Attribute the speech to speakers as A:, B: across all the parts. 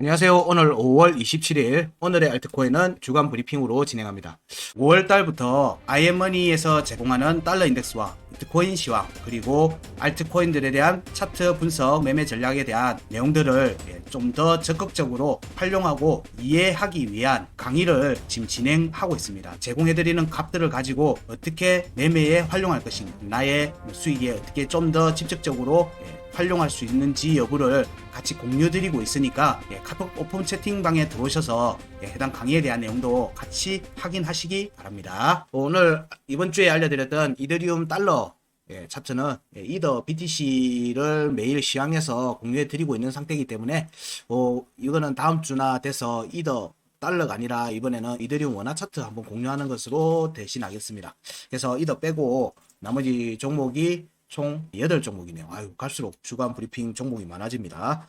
A: 안녕하세요. 오늘 5월 27일 오늘의 알트코인은 주간 브리핑으로 진행합니다. 5월 달부터 IM머니에서 제공하는 달러 인덱스와 비트코인 시황 그리고 알트코인들에 대한 차트 분석 매매 전략에 대한 내용들을 좀 더 적극적으로 활용하고 이해하기 위한 강의를 지금 진행하고 있습니다. 제공해드리는 값들을 가지고 어떻게 매매에 활용할 것인가, 나의 수익에 어떻게 좀 더 직접적으로 활용할 수 있는지 여부를 같이 공유드리고 있으니까 카톡 오픈 채팅방에 들어오셔서 해당 강의에 대한 내용도 같이 확인하시기 바랍니다. 오늘 이번 주에 알려드렸던 이더리움 달러 차트는 이더 BTC를 매일 시황해서 공유해 드리고 있는 상태이기 때문에 이거는 다음 주나 돼서 이더 달러가 아니라 이번에는 이더리움 원화 차트 한번 공유하는 것으로 대신하겠습니다. 그래서 이더 빼고 나머지 종목이 총 8종목이네요. 아유, 갈수록 주간 브리핑 종목이 많아집니다.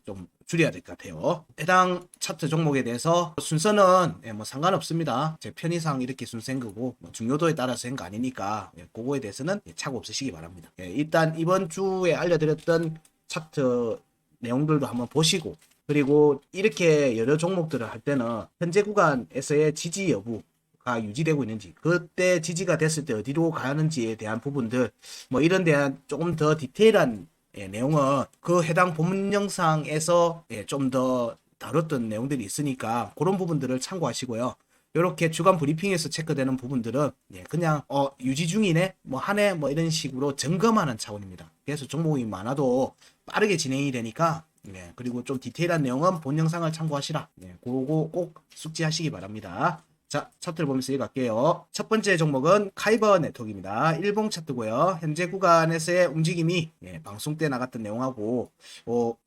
A: 좀 줄여야 될 것 같아요. 해당 차트 종목에 대해서 순서는 뭐 상관없습니다. 제 편의상 이렇게 순서인 거고 중요도에 따라서 한 거 아니니까 그거에 대해서는 착오 없으시기 바랍니다. 일단 이번 주에 알려드렸던 차트 내용들도 한번 보시고, 그리고 이렇게 여러 종목들을 할 때는 현재 구간에서의 지지 여부 유지되고 있는지, 그때 지지가 됐을 때 어디로 가는지에 대한 부분들, 뭐 이런 대한 조금 더 디테일한 내용은 그 해당 본문 영상에서 좀 더 다뤘던 내용들이 있으니까 그런 부분들을 참고하시고요. 이렇게 주간 브리핑에서 체크되는 부분들은 그냥 유지 중이네, 뭐 하네, 뭐 이런 식으로 점검하는 차원입니다. 그래서 종목이 많아도 빠르게 진행이 되니까 그리고 좀 디테일한 내용은 본 영상을 참고하시라. 그거 꼭 숙지하시기 바랍니다. 자, 차트를 보면서 읽을게요. 첫 번째 종목은 카이버 네트워크입니다. 일봉 차트고요. 현재 구간에서의 움직임이 방송 때 나갔던 내용하고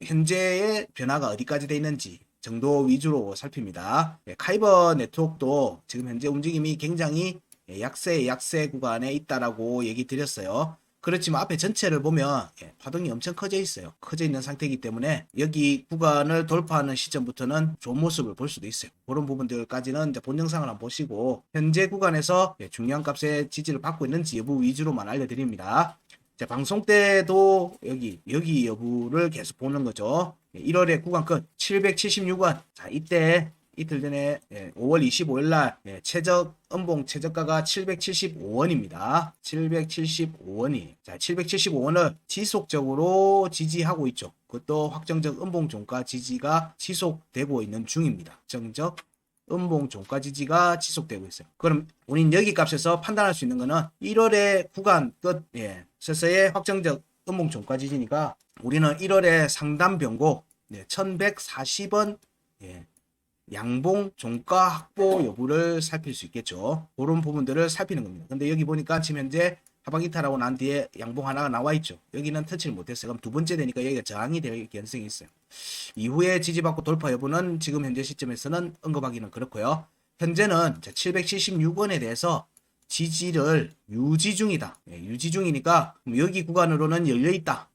A: 현재의 변화가 어디까지 돼 있는지 정도 위주로 살핍니다. 카이버 네트워크도 지금 현재 움직임이 굉장히 약세 구간에 있다라고 얘기 드렸어요. 그렇지만 앞에 전체를 보면 파동이 엄청 커져 있어요. 커져 있는 상태이기 때문에 여기 구간을 돌파하는 시점부터는 좋은 모습을 볼 수도 있어요. 그런 부분들까지는 이제 본 영상을 한번 보시고 현재 구간에서 중요한 값의 지지를 받고 있는지 여부 위주로만 알려드립니다. 자, 방송 때도 여기 여부를 계속 보는 거죠. 1월에 구간끝 776원. 자, 이때 이틀 전에 5월 25일 날 음봉 최저가가 775원입니다. 775원이. 자, 775원을 지속적으로 지지하고 있죠. 그것도 확정적 음봉 종가 지지가 지속되고 있는 중입니다. 확정적 음봉 종가 지지가 지속되고 있어요. 그럼 우린 여기 값에서 판단할 수 있는 거는 1월의 구간 끝 서서의 확정적 음봉 종가 지지니까 우리는 1월의 상단 변고 1140원 양봉 종가 확보 여부를 살필 수 있겠죠. 그런 부분들을 살피는 겁니다. 근데 여기 보니까 지금 현재 하방 이탈하고 난 뒤에 양봉 하나가 나와 있죠. 여기는 터치를 못했어요. 그럼 두 번째 되니까 여기가 저항이 될 가능성이 있어요. 이후에 지지받고 돌파 여부는 지금 현재 시점에서는 언급하기는 그렇고요. 현재는 776원에 대해서 지지를 유지 중이다. 유지 중이니까 여기 구간으로는 열려있다.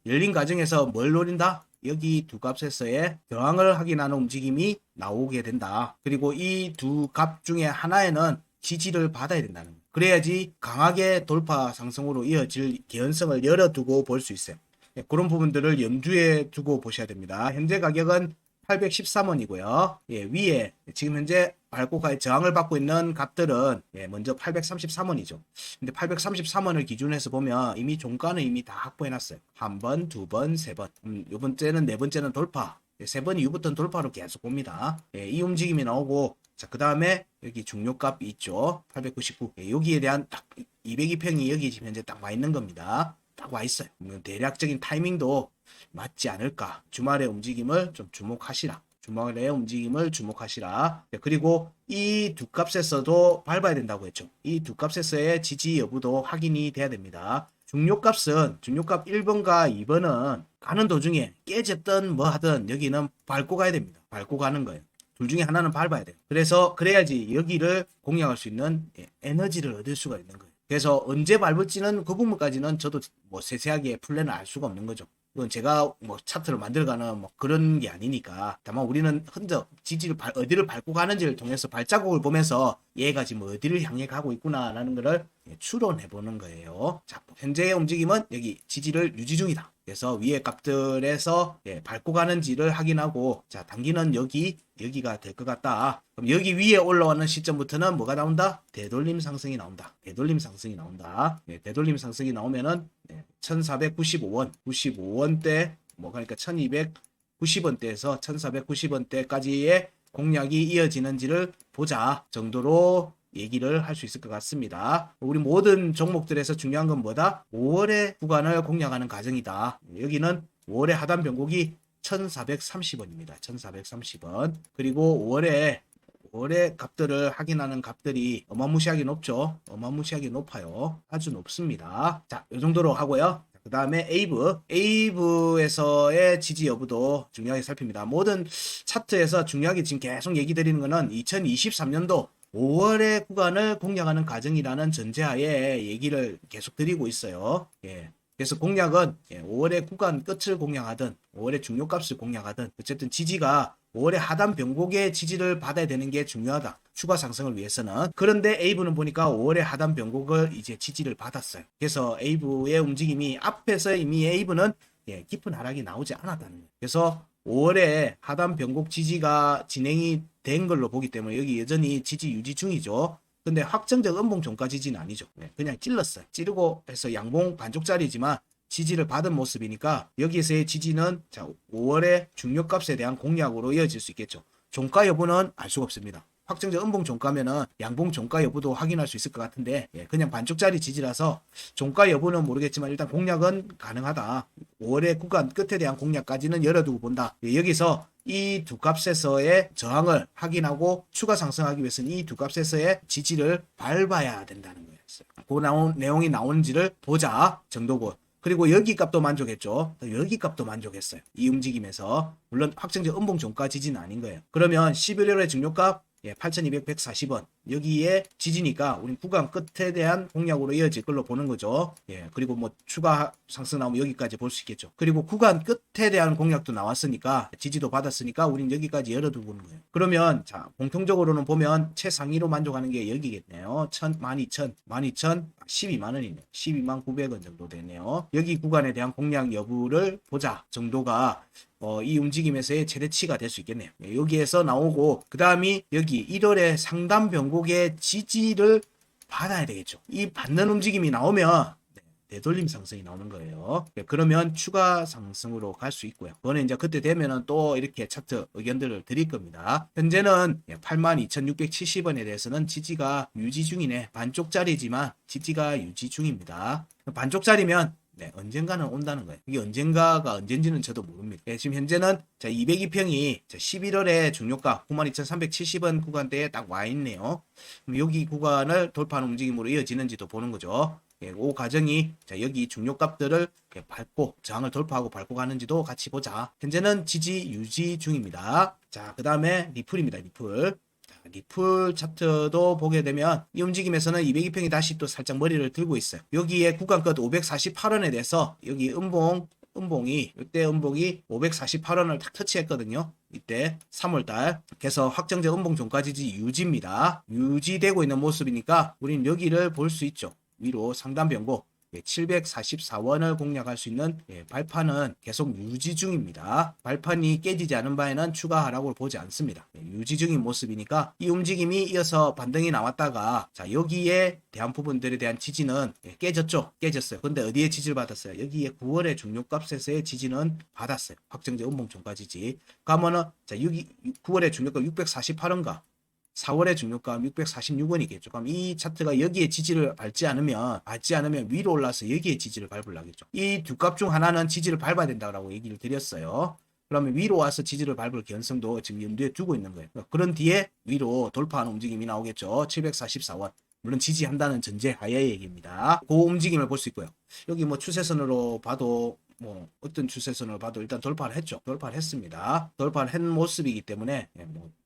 A: 열린 과정에서 뭘 노린다? 여기 두 값에서의 저항을 확인하는 움직임이 나오게 된다. 그리고 이 두 값 중에 하나에는 지지를 받아야 된다는 거예요. 그래야지 강하게 돌파 상승으로 이어질 개연성을 열어두고 볼 수 있어요. 그런 부분들을 염두에 두고 보셔야 됩니다. 현재 가격은 813원이고요. 위에 지금 현재 밟고가의 저항을 받고 있는 값들은 먼저 833원이죠. 근데 833원을 기준해서 보면 이미 종가는 이미 다 확보해놨어요. 한 번, 두 번, 세 번. 요 번째는 네 번째는 돌파. 세 번 이후부터는 돌파로 계속 봅니다. 이 움직임이 나오고, 자, 그 다음에 여기 중요값이 있죠. 899. 여기에 대한 딱 202평이 여기 지금 현재 딱 와 있는 겁니다. 딱 와 있어요. 대략적인 타이밍도 맞지 않을까. 주말의 움직임을 좀 주목하시라. 그리고 이 두 값에서도 밟아야 된다고 했죠. 이 두 값에서의 지지 여부도 확인이 돼야 됩니다. 중요값 1번과 2번은 가는 도중에 깨졌든 뭐 하든 여기는 밟고 가야 됩니다. 밟고 가는 거예요. 둘 중에 하나는 밟아야 돼요. 그래야지 여기를 공략할 수 있는 에너지를 얻을 수가 있는 거예요. 그래서 언제 밟을지는 그 부분까지는 저도 뭐 세세하게 플랜을 알 수가 없는 거죠. 이건 제가 뭐 차트를 만들어가는 뭐 그런 게 아니니까. 다만 우리는 흔적 지지를 어디를 밟고 가는지를 통해서 발자국을 보면서 얘가 지금 어디를 향해 가고 있구나라는 거를 추론해 보는 거예요. 자, 현재의 움직임은 여기 지지를 유지 중이다. 그래서 위에 값들에서 밟고 가는지를 확인하고, 자, 단기는 여기가 될 것 같다. 그럼 여기 위에 올라오는 시점부터는 뭐가 나온다? 되돌림 상승이 나온다. 되돌림 상승이 나온다. 되돌림 상승이 나오면은 1495원, 95원대, 뭐 그러니까 1290원대에서 1490원대까지의 공략이 이어지는지를 보자 정도로 얘기를 할 수 있을 것 같습니다. 우리 모든 종목들에서 중요한 건 뭐다? 5월의 구간을 공략하는 과정이다. 여기는 5월의 하단 변곡이 1430원입니다. 1430원. 그리고 5월의 값들을 확인하는 값들이 어마무시하게 높죠. 어마무시하게 높아요. 아주 높습니다. 자, 이 정도로 하고요. 그 다음에 에이브에서의 지지 여부도 중요하게 살핍니다. 모든 차트에서 중요하게 지금 계속 얘기 드리는 거는 2023년도 5월의 구간을 공략하는 과정이라는 전제하에 얘기를 계속 드리고 있어요. 그래서 공략은 5월의 구간 끝을 공략하든 5월의 중요값을 공략하든 어쨌든 지지가 5월의 하단 변곡의 지지를 받아야 되는 게 중요하다. 추가 상승을 위해서는. 그런데 에이브는 보니까 5월의 하단 변곡을 이제 지지를 받았어요. 그래서 에이브의 움직임이 앞에서 이미 에이브는 깊은 하락이 나오지 않았다는 거예요. 그래서 5월에 하단 변곡 지지가 진행이 된 걸로 보기 때문에 여기 여전히 지지 유지 중이죠. 근데 확정적 음봉 종가 지지는 아니죠. 그냥 찔렀어요. 찌르고 해서 양봉 반쪽짜리지만 지지를 받은 모습이니까 여기에서의 지지는 자 5월의 중요값에 대한 공략으로 이어질 수 있겠죠. 종가 여부는 알 수가 없습니다. 확정적 음봉 종가면은 양봉 종가 여부도 확인할 수 있을 것 같은데 그냥 반쪽짜리 지지라서 종가 여부는 모르겠지만 일단 공략은 가능하다. 5월의 구간 끝에 대한 공략까지는 열어두고 본다. 여기서 이 두 값에서의 저항을 확인하고 추가 상승하기 위해서는 이 두 값에서의 지지를 밟아야 된다는 거예요. 그 내용이 나오는지를 보자 정도고. 그리고 여기 값도 만족했죠. 여기 값도 만족했어요. 이 움직임에서. 물론 확정적 음봉 종가 지지는 아닌 거예요. 그러면 11월의 중요값 8,240원 여기에 지지니까 우리 구간 끝에 대한 공략으로 이어질 걸로 보는 거죠. 그리고 뭐 추가 상승 나오면 여기까지 볼 수 있겠죠. 그리고 구간 끝에 대한 공략도 나왔으니까 지지도 받았으니까 우린 여기까지 열어두고 보는 거예요. 그러면 자 공통적으로는 보면 최상위로 만족하는 게 여기겠네요. 12,000, 12만 원이네요. 12만 900원 정도 되네요. 여기 구간에 대한 공략 여부를 보자 정도가 이 움직임에서의 최대치가 될 수 있겠네요. 여기에서 나오고 그 다음이 여기 1월에 상단 변곡의 지지를 받아야 되겠죠. 이 받는 움직임이 나오면 되돌림 상승이 나오는 거예요. 그러면 추가 상승으로 갈 수 있고요. 그거는 이제 그때 되면은 또 이렇게 차트 의견들을 드릴 겁니다. 현재는 82,670원에 대해서는 지지가 유지 중이네. 반쪽짜리지만 지지가 유지 중입니다. 반쪽짜리면 언젠가는 온다는 거예요. 이게 언젠가가 언젠지는 저도 모릅니다. 지금 현재는 202평이 11월에 중요가 92,370원 구간대에 딱 와 있네요. 그럼 여기 구간을 돌파하는 움직임으로 이어지는지도 보는 거죠. 그 과정이 여기 중요값들을 밟고 저항을 돌파하고 밟고 가는지도 같이 보자. 현재는 지지 유지 중입니다. 자, 그 다음에 리플입니다. 리플 차트도 보게 되면 이 움직임에서는 202평이 다시 또 살짝 머리를 들고 있어요. 여기에 구간끝 548원에 대해서 여기 이때 음봉이 548원을 딱 터치했거든요. 이때 3월달. 그래서 확정적 음봉 종가 지지 유지입니다. 유지되고 있는 모습이니까 우린 여기를 볼 수 있죠. 위로 상단 변곡 744원을 공략할 수 있는 발판은 계속 유지 중입니다. 발판이 깨지지 않은 바에는 추가 하락을 보지 않습니다. 유지 중인 모습이니까 이 움직임이 이어서 반등이 나왔다가 자 여기에 대한 부분들에 대한 지지는 깨졌어요. 근데 어디에 지지를 받았어요? 여기에 9월의 중요값에서의 지지는 받았어요. 확정적 음봉 종가 지지. 그러면은 자 여기 9월의 중요값 648원가 4월의 중요가 646원이겠죠. 그럼 이 차트가 여기에 지지를 밟지 않으면 위로 올라서 여기에 지지를 밟으려겠죠. 이 두 값 중 하나는 지지를 밟아야 된다고 얘기를 드렸어요. 그러면 위로 와서 지지를 밟을 개연성도 지금 염두에 두고 있는 거예요. 그런 뒤에 위로 돌파하는 움직임이 나오겠죠. 744원. 물론 지지한다는 전제하에 얘기입니다. 그 움직임을 볼 수 있고요. 여기 뭐 추세선으로 봐도 어떤 추세선으로 봐도 일단 돌파를 했죠. 돌파를 했습니다. 돌파를 한 모습이기 때문에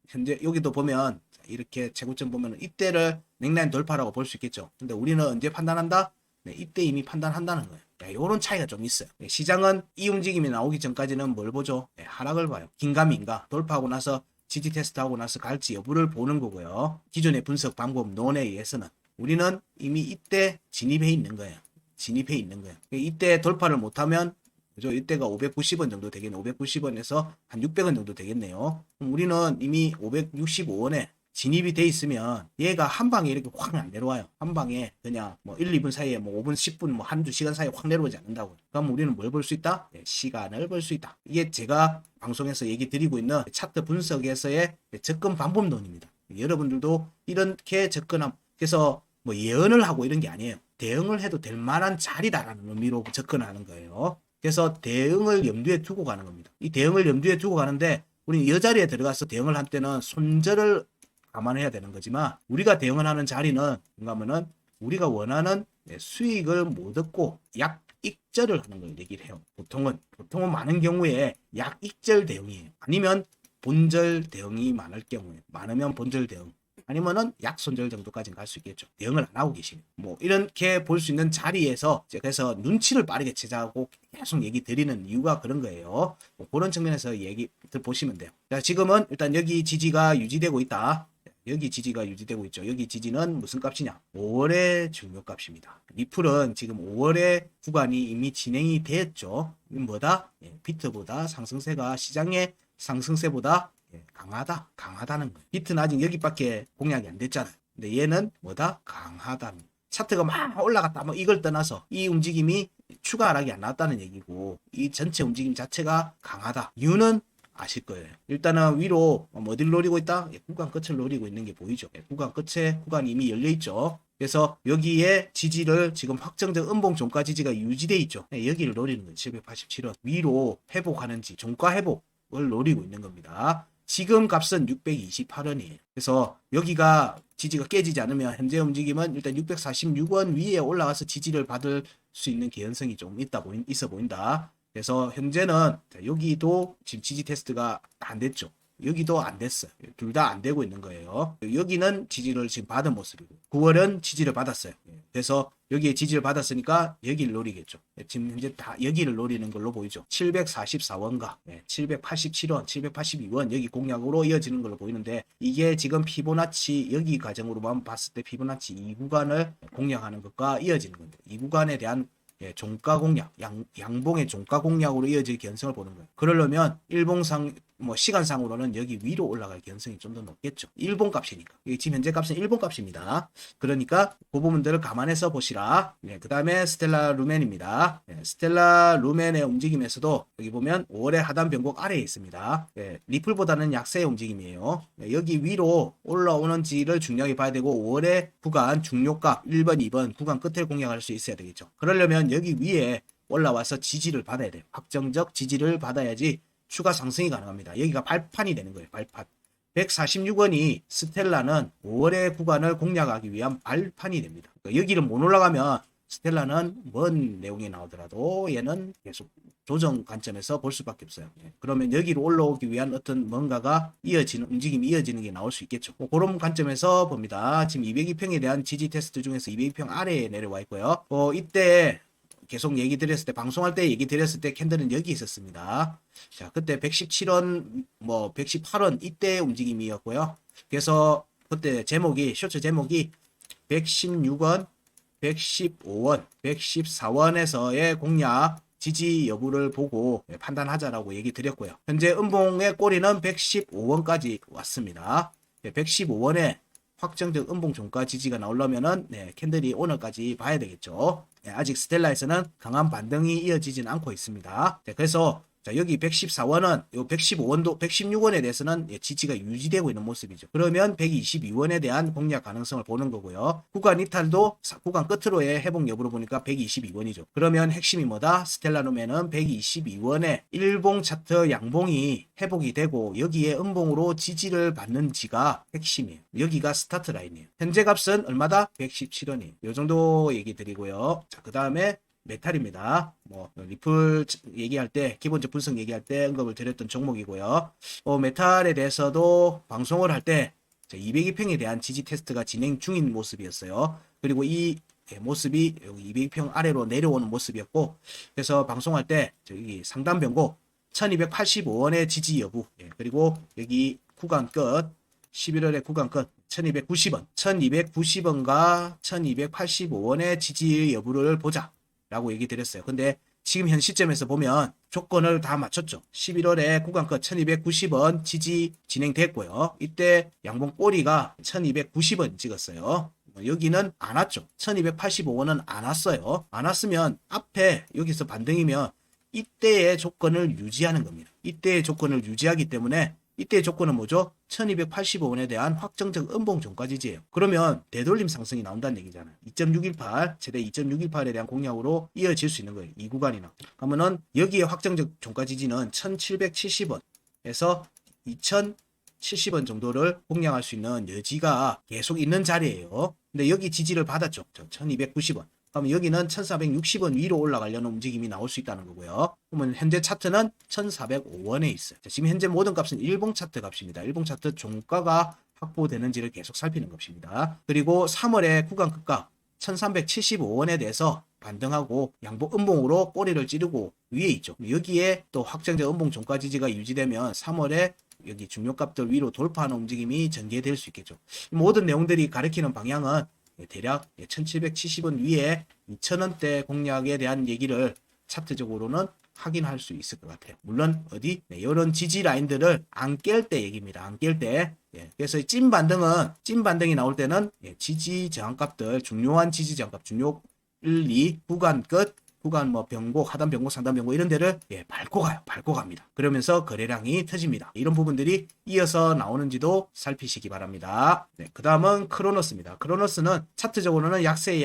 A: 현재 여기도 보면 이렇게 최고점 보면 이때를 넥라인 돌파라고 볼 수 있겠죠. 근데 우리는 언제 판단한다? 이때 이미 판단한다는 거예요. 이런 차이가 좀 있어요. 시장은 이 움직임이 나오기 전까지는 뭘 보죠? 하락을 봐요. 긴가민가 돌파하고 나서 지지 테스트하고 나서 갈지 여부를 보는 거고요. 기존의 분석 방법 논에 의해서는 우리는 이미 이때 진입해 있는 거예요. 이때 돌파를 못하면 그죠? 이때가 590원 정도 되겠네. 590원에서 한 600원 정도 되겠네요. 그럼 우리는 이미 565원에 진입이 돼 있으면 얘가 한 방에 이렇게 확 안 내려와요. 한 방에 그냥 뭐 1, 2분 사이에 뭐 5분, 10분, 뭐 한두 시간 사이에 확 내려오지 않는다고요. 그럼 우리는 뭘 볼 수 있다? 네, 시간을 볼 수 있다. 이게 제가 방송에서 얘기 드리고 있는 차트 분석에서의 접근 방법론입니다. 여러분들도 이렇게 접근함. 그래서 뭐 예언을 하고 이런 게 아니에요. 대응을 해도 될 만한 자리다라는 의미로 접근하는 거예요. 그래서 대응을 염두에 두고 가는 겁니다. 이 대응을 염두에 두고 가는데 우리 이 자리에 들어가서 대응을 할 때는 손절을 감안해야 되는 거지만 우리가 대응을 하는 자리는 뭔가 하면은 우리가 원하는 수익을 못 얻고 약익절을 하는 걸 얘기를 해요. 보통은 많은 경우에 약익절 대응이에요. 아니면 본절 대응이 많을 경우에 많으면 본절 대응 아니면은 약손절 정도까지는 갈 수 있겠죠. 대응을 안 하고 계시면 뭐 이렇게 볼 수 있는 자리에서 그래서 눈치를 빠르게 채자고 계속 얘기 드리는 이유가 그런 거예요. 뭐 그런 측면에서 얘기들 보시면 돼요. 자, 지금은 일단 여기 지지가 유지되고 있다. 여기 지지가 유지되고 있죠. 여기 지지는 무슨 값이냐? 5월의 중요값입니다. 리플은 지금 5월의 구간이 이미 진행이 됐죠. 뭐다? 비트보다 상승세가 시장의 상승세보다 강하다는 거예요. 비트는 아직 여기밖에 공략이 안 됐잖아요. 근데 얘는 뭐다? 강하다는. 차트가 막 올라갔다 뭐 이걸 떠나서 이 움직임이 추가 하락이 안 나왔다는 얘기고 이 전체 움직임 자체가 강하다. 이유는 아실 거예요. 일단은 위로 어디를 노리고 있다? 구간 끝을 노리고 있는 게 보이죠. 구간 끝에 구간이 이미 열려 있죠. 그래서 여기에 지지를 지금 확정적 음봉 종가 지지가 유지돼 있죠. 여기를 노리는 거예요. 787원 위로 회복하는지 종가 회복을 노리고 있는 겁니다. 지금 값은 628원이에요. 그래서 여기가 지지가 깨지지 않으면 현재 움직임은 일단 646원 위에 올라가서 지지를 받을 수 있는 개연성이 좀 있어 보인다. 그래서 현재는 여기도 지금 지지 테스트가 안 됐죠. 여기도 안 됐어요. 둘 다 안 되고 있는 거예요. 여기는 지지를 지금 받은 모습이고 9월은 지지를 받았어요. 그래서 여기에 지지를 받았으니까 여기를 노리겠죠. 지금 현재 다 여기를 노리는 걸로 보이죠. 744원과 787원, 782원 여기 공략으로 이어지는 걸로 보이는데 이게 지금 피보나치 여기 과정으로만 봤을 때 피보나치 이 구간을 공략하는 것과 이어지는 겁니다. 이 구간에 대한 종가 공략, 양봉의 종가 공략으로 이어질 개연성을 보는 거예요. 그러려면 일봉상 시간상으로는 여기 위로 올라갈 개연성이 좀 더 높겠죠. 일본 값이니까. 지금 현재 값은 일본 값입니다. 그러니까 그 부분들을 감안해서 보시라. 그 다음에 스텔라 루멘입니다. 스텔라 루멘의 움직임에서도 여기 보면 5월의 하단 변곡 아래에 있습니다. 리플보다는 약세의 움직임이에요. 여기 위로 올라오는지를 중요하게 봐야 되고 5월의 구간 중요값 1번, 2번 구간 끝을 공략할 수 있어야 되겠죠. 그러려면 여기 위에 올라와서 지지를 받아야 돼요. 확정적 지지를 받아야지 추가 상승이 가능합니다. 여기가 발판이 되는 거예요. 발판. 146원이 스텔라는 5월의 구간을 공략하기 위한 발판이 됩니다. 그러니까 여기를 못 올라가면 스텔라는 뭔 내용이 나오더라도 얘는 계속 조정 관점에서 볼 수밖에 없어요. 그러면 여기로 올라오기 위한 어떤 뭔가가 움직임이 이어지는 게 나올 수 있겠죠. 그런 관점에서 봅니다. 지금 202평에 대한 지지 테스트 중에서 202평 아래에 내려와 있고요. 이때 계속 얘기 드렸을 때 방송할 때 얘기 드렸을 때 캔들은 여기 있었습니다. 자, 그때 117원 118원 이때 움직임이었고요. 그래서 그때 쇼츠 제목이 116원 115원 114원에서의 공략 지지 여부를 보고 판단하자라고 얘기 드렸고요. 현재 음봉의 꼬리는 115원까지 왔습니다. 115원에 확정적 음봉 종가 지지가 나오려면은 캔들이 오늘까지 봐야 되겠죠. 아직 스텔라에서는 강한 반등이 이어지진 않고 있습니다. 그래서 여기 114원은 요 115원도 116원에 대해서는 지지가 유지되고 있는 모습이죠. 그러면 122원에 대한 공략 가능성을 보는 거고요. 구간 이탈도 구간 끝으로의 회복 여부로 보니까 122원이죠. 그러면 핵심이 뭐다? 스텔라룸에는 122원에 일봉 차트 양봉이 회복이 되고 여기에 음봉으로 지지를 받는지가 핵심이에요. 여기가 스타트 라인이에요. 현재 값은 얼마다? 117원이에요. 요 정도 얘기 드리고요. 자, 그 다음에 메탈입니다. 리플 얘기할 때 기본적 분석 얘기할 때 언급을 드렸던 종목이고요. 메탈에 대해서도 방송을 할 때 202평에 대한 지지 테스트가 진행 중인 모습이었어요. 그리고 이 모습이 여기 202평 아래로 내려오는 모습이었고, 그래서 방송할 때 여기 상단 변곡 1285원의 지지 여부, 그리고 여기 구간 끝 11월의 구간 끝 1290원 1290원과 1285원의 지지 여부를 보자 라고 얘기 드렸어요. 근데 지금 현 시점에서 보면 조건을 다 맞췄죠. 11월에 구간가 1290원 지지 진행됐고요. 이때 양봉 꼬리가 1290원 찍었어요. 여기는 안 왔죠. 1285원은 안 왔어요. 안 왔으면 앞에 여기서 반등이면 이때의 조건을 유지하는 겁니다. 이때의 조건을 유지하기 때문에 이때의 조건은 뭐죠? 1285원에 대한 확정적 음봉 종가 지지예요. 그러면 되돌림 상승이 나온다는 얘기잖아요. 2.618 최대 2.618에 대한 공략으로 이어질 수 있는 거예요. 이 구간이나. 그러면은 여기에 확정적 종가 지지는 1770원에서 2070원 정도를 공략할 수 있는 여지가 계속 있는 자리예요. 근데 여기 지지를 받았죠. 1290원. 그러면 여기는 1460원 위로 올라가려는 움직임이 나올 수 있다는 거고요. 그러면 현재 차트는 1405원에 있어요. 지금 현재 모든 값은 일봉 차트 값입니다. 일봉 차트 종가가 확보되는지를 계속 살피는 것입니다. 그리고 3월에 구간 끝값 1375원에 대해서 반등하고 양봉 음봉으로 꼬리를 찌르고 위에 있죠. 여기에 또 확정적 음봉 종가 지지가 유지되면 3월에 여기 중요값들 위로 돌파하는 움직임이 전개될 수 있겠죠. 모든 내용들이 가리키는 방향은 대략 1770원 위에 2000원대 공략에 대한 얘기를 차트적으로는 확인할 수 있을 것 같아요. 물론 어디 이런 지지 라인들을 안 깰 때 얘기입니다. 안 깰 때. 그래서 찐 반등이 나올 때는 지지 저항값들, 중요한 지지 저항값, 중요 1, 2 구간 끝, 구간 뭐 병곡, 하단 병곡, 상단 병곡 이런 데를 밟고 가요. 밟고 갑니다. 그러면서 거래량이 터집니다. 이런 부분들이 이어서 나오는지도 살피시기 바랍니다. 그 다음은 크로노스입니다. 크로노스는 차트적으로는 약세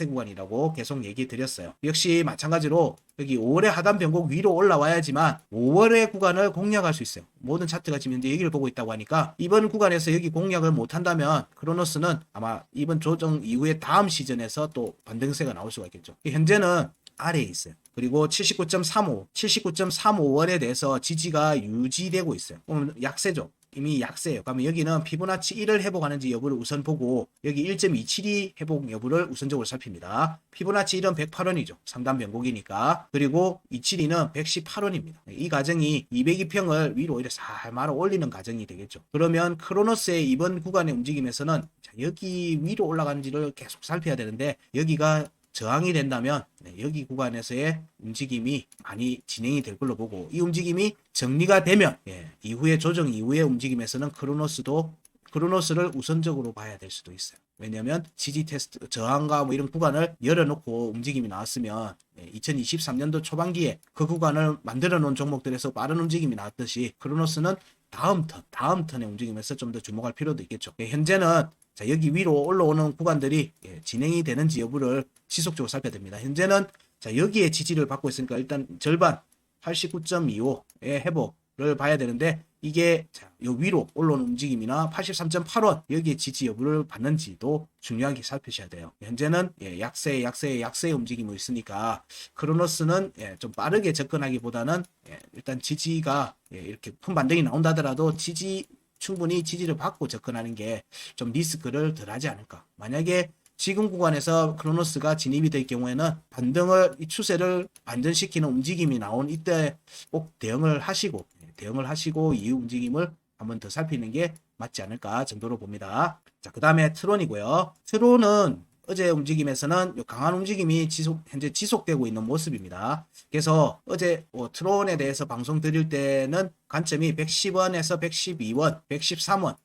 A: 구간이라고 계속 얘기 드렸어요. 역시 마찬가지로 여기 5월의 하단 변곡 위로 올라와야지만 5월의 구간을 공략할 수 있어요. 모든 차트가 지금 현재 여기를 보고 있다고 하니까 이번 구간에서 여기 공략을 못한다면 크로노스는 아마 이번 조정 이후에 다음 시즌에서 또 반등세가 나올 수가 있겠죠. 현재는 아래에 있어요. 그리고 79.35, 79.35원에 대해서 지지가 유지되고 있어요. 약세죠. 이미 약세예요. 그러면 여기는 피보나치 1을 회복하는지 여부를 우선 보고 여기 1.272 회복 여부를 우선적으로 살핍니다. 피보나치 1은 108원이죠. 상단 변곡이니까. 그리고 272는 118원입니다. 이 가정이 202평을 위로 오히려 살 말아 올리는 가정이 되겠죠. 그러면 크로노스의 이번 구간의 움직임에서는 여기 위로 올라가는지를 계속 살펴야 되는데 여기가 저항이 된다면 여기 구간에서의 움직임이 많이 진행이 될 걸로 보고 이 움직임이 정리가 되면 이후에 조정 이후의 움직임에서는 크로노스를 우선적으로 봐야 될 수도 있어요. 왜냐하면 지지 테스트 저항과 뭐 이런 구간을 열어놓고 움직임이 나왔으면 2023년도 초반기에 그 구간을 만들어 놓은 종목들에서 빠른 움직임이 나왔듯이 크로노스는 다음 턴의 움직임에서 좀 더 주목할 필요도 있겠죠. 현재는 자, 여기 위로 올라오는 구간들이 진행이 되는지 여부를 지속적으로 살펴야 됩니다. 현재는 자, 여기에 지지를 받고 있으니까 일단 절반 89.25의 회복을 봐야 되는데 이게 자, 요 위로 올라오는 움직임이나 83.8원 여기에 지지 여부를 받는지도 중요하게 살피셔야 돼요. 현재는 약세의 움직임이 있으니까 크로노스는 좀 빠르게 접근하기보다는 일단 지지가 이렇게 큰 반등이 나온다 하더라도 충분히 지지를 받고 접근하는 게 좀 리스크를 덜 하지 않을까. 만약에 지금 구간에서 크로노스가 진입이 될 경우에는 이 추세를 반전시키는 움직임이 나온 이때 꼭 대응을 하시고 이 움직임을 한번 더 살피는 게 맞지 않을까 정도로 봅니다. 자, 그 다음에 트론이고요. 트론은 어제 움직임에서는 강한 움직임이 현재 지속되고 있는 모습입니다. 그래서 어제 트론에 대해서 방송 드릴 때는 관점이 110원에서 112원, 113원.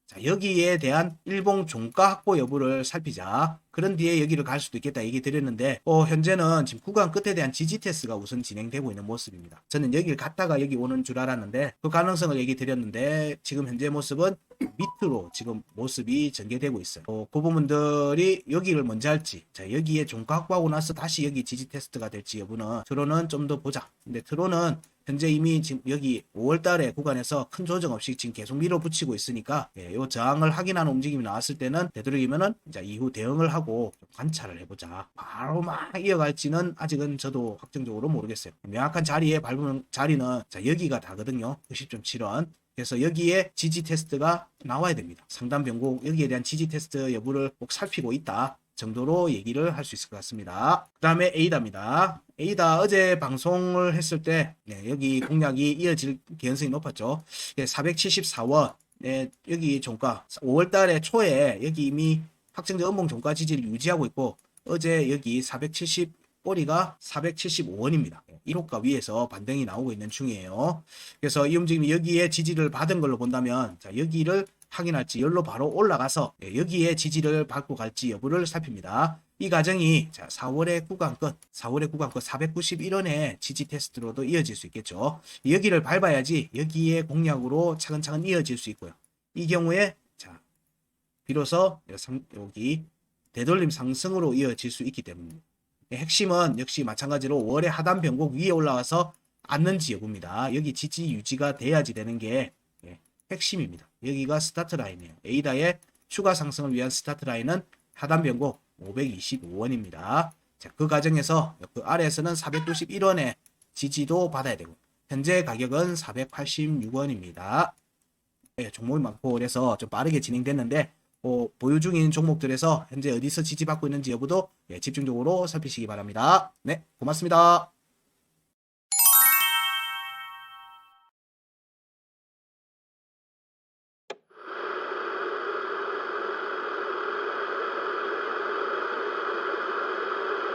A: 자, 여기에 대한 일봉 종가 확보 여부를 살피자. 그런 뒤에 여기를 갈 수도 있겠다 얘기 드렸는데 현재는 지금 구간 끝에 대한 지지 테스트가 우선 진행되고 있는 모습입니다. 저는 여기를 갔다가 여기 오는 줄 알았는데 그 가능성을 얘기 드렸는데 지금 현재 모습은 밑으로 지금 모습이 전개되고 있어요. 그 부분들이 여기를 먼저 할지 자 여기에 종가 확보하고 나서 다시 여기 지지 테스트가 될지 여부는 트론은 좀 더 보자. 근데 트론은 현재 이미 지금 여기 5월달에 구간에서 큰 조정 없이 지금 계속 밀어붙이고 있으니까 이 저항을 확인하는 움직임이 나왔을 때는 되도록이면은 이제 이후 대응을 하고 관찰을 해보자. 바로 막 이어갈지는 아직은 저도 확정적으로 모르겠어요. 명확한 자리에 밟으면 자리는 자 여기가 다거든요. 90.7원. 그래서 여기에 지지 테스트가 나와야 됩니다. 상단 변곡 여기에 대한 지지 테스트 여부를 꼭 살피고 있다 정도로 얘기를 할 수 있을 것 같습니다. 그 다음에 에이다입니다. 에이다 어제 방송을 했을 때 여기 공략이 이어질 개연성이 높았죠. 474원 여기 종가 5월달에 초에 여기 이미 확정적 음봉 종가 지지를 유지하고 있고 어제 여기 꼬리가 475원입니다. 1호가 위에서 반등이 나오고 있는 중이에요. 그래서 이 움직임이 여기에 지지를 받은 걸로 본다면 자, 여기를 확인할지 열로 바로 올라가서 여기에 지지를 받고 갈지 여부를 살핍니다. 이 과정이 자, 4월의 구간끝 491원의 지지 테스트로도 이어질 수 있겠죠. 여기를 밟아야지 여기에 공략으로 차근차근 이어질 수 있고요. 이 경우에 자, 비로소 여기 되돌림 상승으로 이어질 수 있기 때문에 핵심은 역시 마찬가지로 월의 하단 변곡 위에 올라와서 앉는지 여부입니다. 여기 지지 유지가 돼야지 되는 게 핵심입니다. 여기가 스타트 라인이에요. 에이다의 추가 상승을 위한 스타트 라인은 하단 변곡 525원입니다. 자, 그 과정에서 그 아래에서는 491원의 지지도 받아야 되고 현재 가격은 486원입니다. 종목이 많고 그래서 좀 빠르게 진행됐는데 보유 중인 종목들에서 현재 어디서 지지받고 있는지 여부도 집중적으로 살피시기 바랍니다. 네, 고맙습니다.